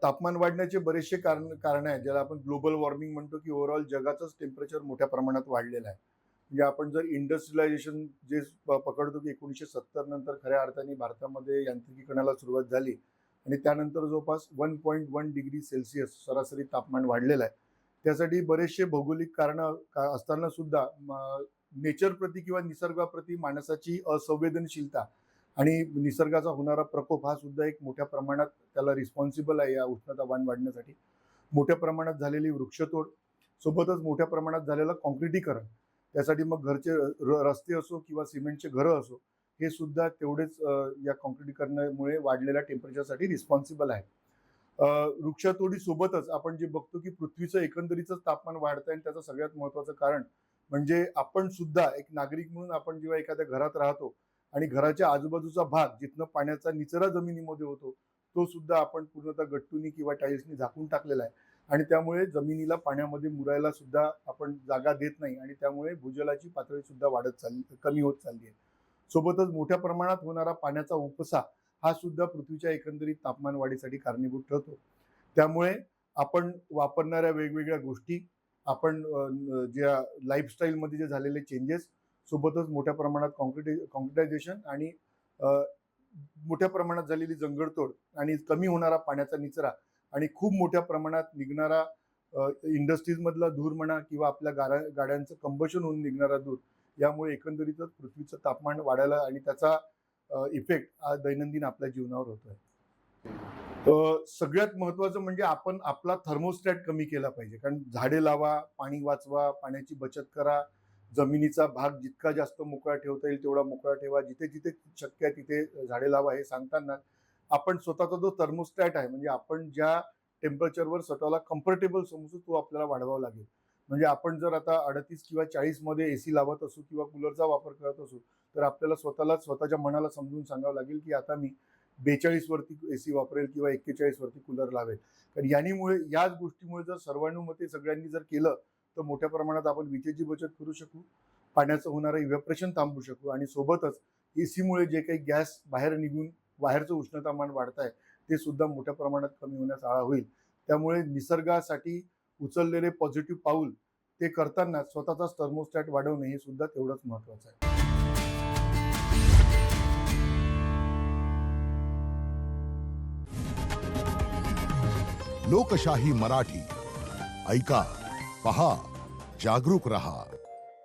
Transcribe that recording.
तापमान वाढण्याचे बरेचसे कारण आहेत, ज्याला आपण ग्लोबल वॉर्मिंग म्हणतो, की ओव्हरऑल जगाचंच टेम्परेचर मोठ्या प्रमाणात वाढलेलं आहे. म्हणजे आपण जर इंडस्ट्रियलायझेशन जे पकडतो, की 1970 नंतर खऱ्या अर्थाने भारतामध्ये यांत्रिकीकरणाला सुरुवात झाली आणि त्यानंतर जवळपास 1.1 डिग्री सेल्सिअस सरासरी तापमान वाढलेलं आहे. त्यासाठी बरेचसे भौगोलिक कारणं असताना सुद्धा नेचरप्रती किंवा निसर्गाप्रती माणसाची असंवेदनशीलता आणि निसर्गाचा होणारा प्रकोप हा सुद्धा एक मोठ्या प्रमाणात त्याला रिस्पॉन्सिबल आहे या उष्णतामान वाढण्यासाठी. मोठ्या प्रमाणात झालेली वृक्षतोड, सोबतच मोठ्या प्रमाणात झालेलं काँक्रिटीकरण. त्यासाठी मग घरचे रस्ते असो किंवा सिमेंटचे घरं असो, हे सुद्धा तेवढेच या काँक्रिटीकरणामुळे वाढलेल्या टेम्परेचरसाठी रिस्पॉन्सिबल आहे. वृक्षतोडीसोबतच आपण जे बघतो, की पृथ्वीचं एकंदरीतच तापमान वाढतंय आणि त्याचं सगळ्यात महत्त्वाचं कारण म्हणजे आपण सुद्धा एक नागरिक म्हणून आपण जेव्हा एखाद्या घरात राहतो आणि घराच्या आजूबाजूचा भाग जिथनं पाण्याचा निचरा जमिनीमध्ये होतो, तो सुद्धा आपण पूर्णतः गट्टूनी किंवा टाईल्सनी झाकून टाकलेला आहे आणि त्यामुळे जमिनीला पाण्यामध्ये मुरायला सुद्धा आपण जागा देत नाही आणि त्यामुळे भूजलाची पातळी सुद्धा कमी होत चालली आहे. सोबतच मोठ्या प्रमाणात होणारा पाण्याचा उपसा हा सुद्धा पृथ्वीच्या एकंदरीत तापमान वाढीसाठी कारणीभूत ठरतो. त्यामुळे आपण वापरणाऱ्या वेगवेगळ्या गोष्टी, आपण ज्या लाईफस्टाईलमध्ये जे झालेले चेंजेस, सोबतच मोठ्या प्रमाणात काँक्रिटायझेशन आणि अ, मोठ्या प्रमाणात झालेली जंगलतोड आणि कमी होणारा पाण्याचा निचरा आणि खूप मोठ्या प्रमाणात निघणारा इंडस्ट्रीजमधला धूर म्हणा किंवा आपल्या गाड्यांचं कंबशन होऊन निघणारा धूर, यामुळे एकंदरीतच पृथ्वीचं तापमान वाढायला आणि त्याचा इफेक्ट आज दैनंदिन आपल्या जीवनावर होतोय. सगळ्यात महत्त्वाचं म्हणजे आपण आपला थर्मोस्टॅट कमी केला पाहिजे. कारण झाडे लावा, पाणी वाचवा, पाण्याची बचत करा, जमिनीचा भाग जितका जास्त मोकळा ठेवता येईल तेवढा मोकळा ठेवा. जिथे-जिथे शक्य आहे तिथे झाडे लावा. हे सांगताना आपण स्वतःचा जो थर्मोस्टॅट आहे, म्हणजे आपण ज्या टेम्परेचरवर स्वतःला कम्फर्टेबल समजू तो आपल्याला वाढवावा लागेल. म्हणजे आपण जर आता 38 किंवा 40 मध्ये एसी लावत असू किंवा कूलरचा वापर करत असू, तर आपल्याला स्वतःच्या मनाला समजून सांगावं लागेल, की आता मी 42 वरती एसी वापरेल किंवा 41 वरती कूलर लावेल. तर याच गोष्टीमुळे जर सर्वानुमते सगळ्यांनी जर केलं, तर मोठ्या प्रमाणात आपण विजेची बचत करू शकू, पाण्याचं होणारं इव्हॅपोरेशन थांबवू शकू आणि सोबतच एसीमुळे जे काही गॅस बाहेर निघून बाहेरचं उष्णतामान वाढतंय, ते सुद्धा मोठ्या प्रमाणात कमी होण्यास आळा होईल. त्यामुळे निसर्गासाठी उचललेले पॉझिटिव्ह पाऊल ते करताना स्वतःचाच थर्मोस्टॅट वाढवणे हे सुद्धा तेवढंच महत्त्वाचं आहे. लोकशाही मराठी ऐका, पहा, जागरूक रहा.